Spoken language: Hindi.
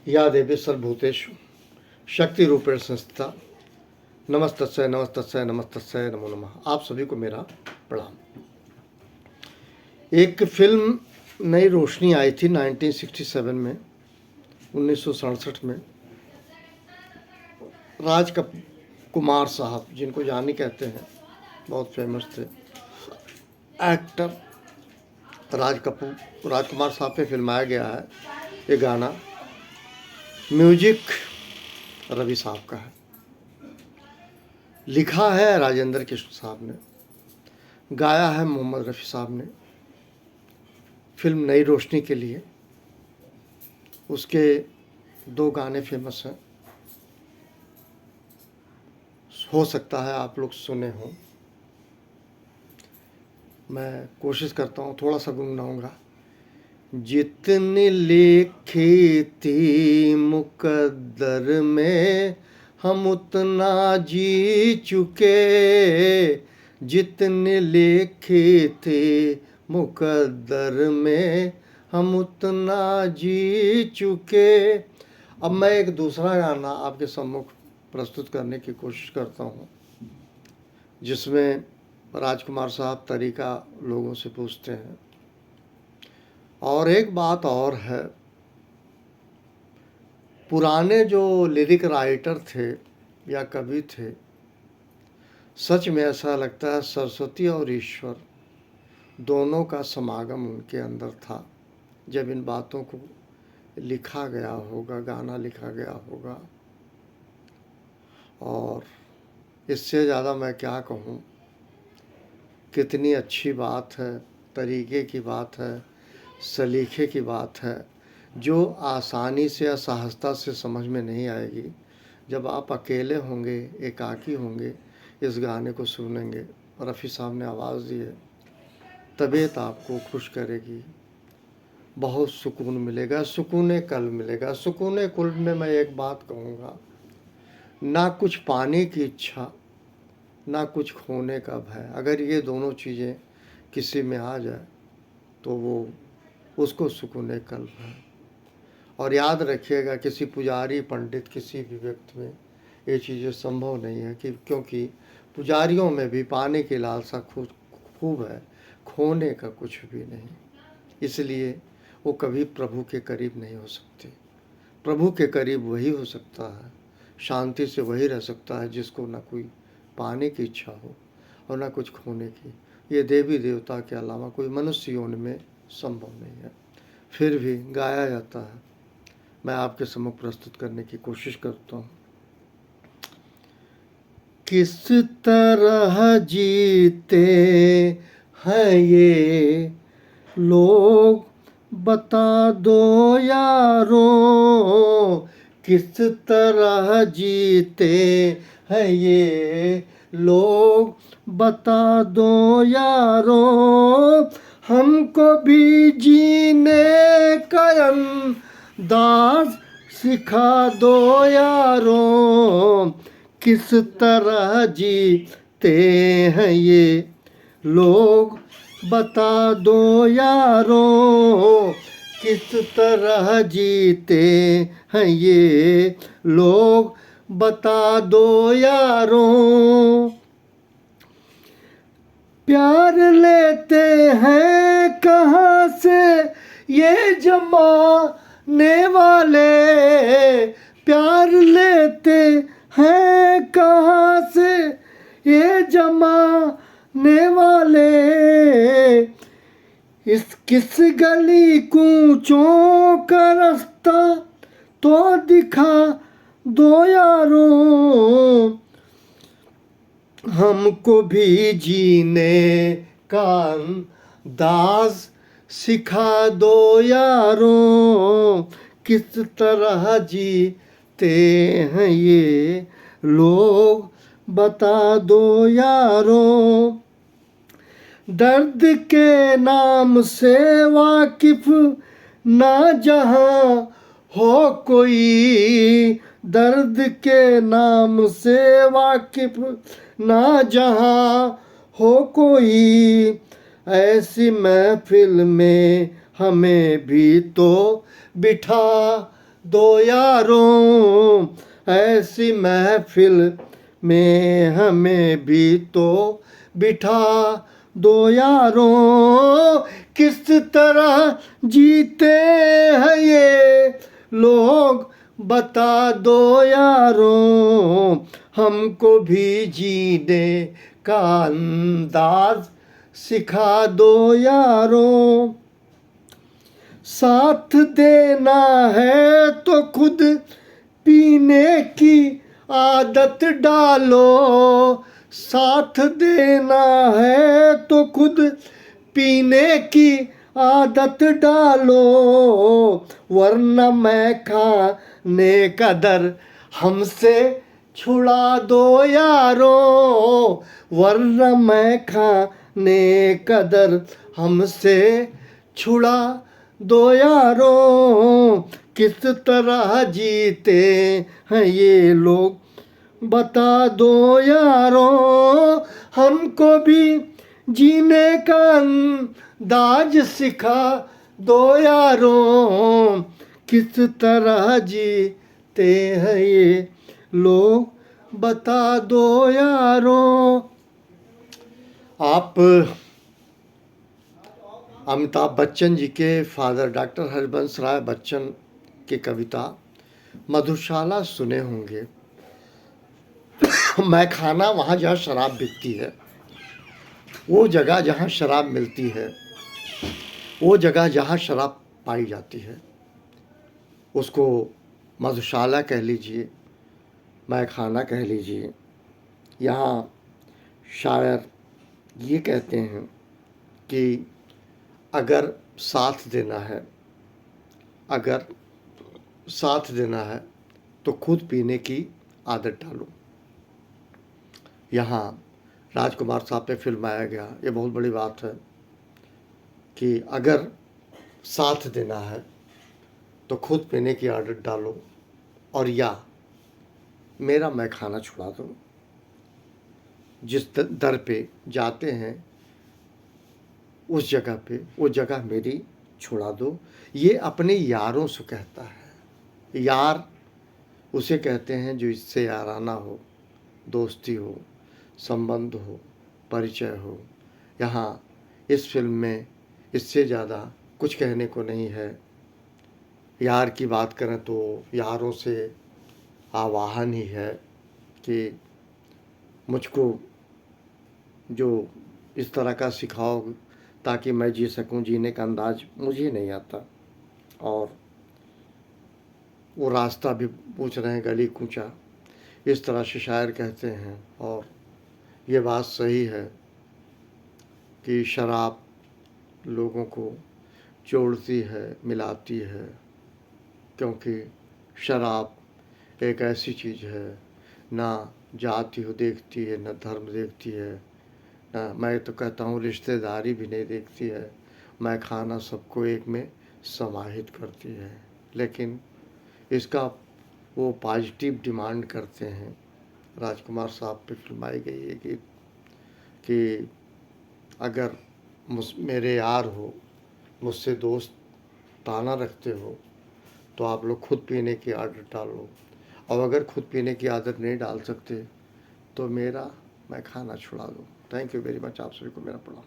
या देवी सर्वभूतेषु शक्तिरूपेण संस्थिता नमस्तस्यै नमस्तस्यै नमस्तस्यै नमो नमः। आप सभी को मेरा प्रणाम। एक फिल्म नई रोशनी आई थी 1967 में, 1967 में। कुमार साहब, जिनको जानी कहते हैं, बहुत फेमस थे एक्टर। राजकुमार साहब पे फिल्माया गया है ये गाना। म्यूजिक रवि साहब का है, लिखा है राजेंद्र कृष्ण साहब ने, गाया है मोहम्मद रफ़ी साहब ने। फिल्म नई रोशनी के लिए उसके 2 गाने फेमस हैं, हो सकता है आप लोग सुने हों। मैं कोशिश करता हूँ, थोड़ा सा गुनगुनाऊंगा। जितनी लिखी थी मुकद्दर में हम उतना जी चुके, जितनी लिखी थी मुकद्दर में हम उतना जी चुके। अब मैं एक दूसरा गाना आपके सम्मुख प्रस्तुत करने की कोशिश करता हूँ, जिसमें राजकुमार साहब तरीका लोगों से पूछते हैं। और एक बात और है, पुराने जो लिरिक राइटर थे या कवि थे, सच में ऐसा लगता है सरस्वती और ईश्वर दोनों का समागम उनके अंदर था जब इन बातों को लिखा गया होगा, गाना लिखा गया होगा। और इससे ज़्यादा मैं क्या कहूँ, कितनी अच्छी बात है, तरीके की बात है, सलीखे की बात है, जो आसानी से या सहजता से समझ में नहीं आएगी। जब आप अकेले होंगे, एकाकी होंगे, इस गाने को सुनेंगे, रफ़ी साहब ने आवाज़ दी है, तबीयत आपको खुश करेगी, बहुत सुकून मिलेगा, सुकून कल्ब मिलेगा। सुकून कुल्ब में मैं एक बात कहूँगा, ना कुछ पाने की इच्छा, ना कुछ खोने का भय। अगर ये दोनों चीज़ें किसी में आ जाए तो वो उसको सुकून कल्ब है। और याद रखिएगा, किसी पुजारी, पंडित, किसी भी व्यक्ति में ये चीज़ें संभव नहीं है, क्योंकि पुजारियों में भी पाने की लालसा खूब है, खोने का कुछ भी नहीं। इसलिए वो कभी प्रभु के करीब नहीं हो सकते। प्रभु के करीब वही हो सकता है, शांति से वही रह सकता है जिसको ना कोई पाने की इच्छा हो और ना कुछ खोने की। ये देवी देवता के अलावा कोई मनुष्य योनि में संभव नहीं है। फिर भी गाया जाता है, मैं आपके सम्मुख प्रस्तुत करने की कोशिश करता हूँ। किस तरह जीते हैं ये लोग बता दो यारो, किस तरह जीते हैं ये लोग बता दो यारो, हमको भी जीने का अंदाज सिखा दो यारो, किस तरह जीते हैं ये लोग बता दो यारो, किस तरह जीते हैं ये लोग बता दो यारो। प्यार लेते हैं कहाँ से ये जमाने वाले, प्यार लेते हैं कहाँ से ये जमाने वाले, इस किस गली कूचों का रास्ता तो दिखा दो यारो, हमको भी जीने का अंदाज सिखा दो यारो, किस तरह जीते हैं ये लोग बता दो यारो। दर्द के नाम से वाकिफ ना जहाँ हो कोई, दर्द के नाम से वाकिफ ना जहाँ हो कोई, ऐसी महफिल में हमें भी तो बिठा दो यारों, ऐसी महफिल में हमें भी तो बिठा दो यारों। किस तरह जीते हैं ये लोग बता दो यारों, हमको भी जीने का अंदाज सिखा दो यारों। साथ देना है तो खुद पीने की आदत डालो। साथ देना है तो खुद पीने की आदत डालो, वरना मैं खाने का दर हमसे छुड़ा दो यारों। वरना मैं खाने का दर हमसे छुड़ा दो यारों। किस तरह जीते हैं ये लोग बता दो यारों, हमको भी जीने का अंदाज सिखा दो यारों। किस तरह जीते हैं ये लोग बता दो यारों। आप अमिताभ बच्चन जी के फादर डॉक्टर हरिवंश राय बच्चन की कविता मधुशाला सुने होंगे। मैं खाना वहाँ जहाँ शराब बिकती है, वो जगह जहाँ शराब मिलती है, वो जगह जहाँ शराब पाई जाती है, उसको मधुशाला कह लीजिए, मैं खाना कह लीजिए। यहाँ शायर ये कहते हैं कि अगर साथ देना है, अगर साथ देना है तो खुद पीने की आदत डालो। यहाँ राजकुमार साहब पे फिल्म आया गया, ये बहुत बड़ी बात है कि अगर साथ देना है तो खुद पीने की आदत डालो, और या मेरा मैं खाना छुड़ा दो। जिस दर पे जाते हैं उस जगह पे वो जगह मेरी छुड़ा दो। ये अपने यारों से कहता है। यार उसे कहते हैं जो इससे याराना हो, दोस्ती हो, संबंध हो, परिचय हो। यहाँ इस फिल्म में इससे ज़्यादा कुछ कहने को नहीं है। यार की बात करें तो यारों से आवाहन ही है कि मुझको जो इस तरह का सिखाओ ताकि मैं जी सकूं, जीने का अंदाज मुझे नहीं आता। और वो रास्ता भी पूछ रहे हैं गली कूचा, इस तरह से शायर कहते हैं। और ये बात सही है कि शराब लोगों को जोड़ती है, मिलाती है, क्योंकि शराब एक ऐसी चीज़ है, ना जाति हो देखती है, ना धर्म देखती है, ना, मैं तो कहता हूँ रिश्तेदारी भी नहीं देखती है। मैं खाना सबको एक में समाहित करती है। लेकिन इसका वो पॉजिटिव डिमांड करते हैं। राजकुमार साहब पे फिल्माई गई है कि अगर मेरे यार हो, मुझसे दोस्ताना रखते हो, तो आप लोग खुद पीने की आदत डालो, और अगर खुद पीने की आदत नहीं डाल सकते तो मेरा मैं खाना छुड़ा दो। थैंक यू वेरी मच, आप सभी को मेरा प्रणाम।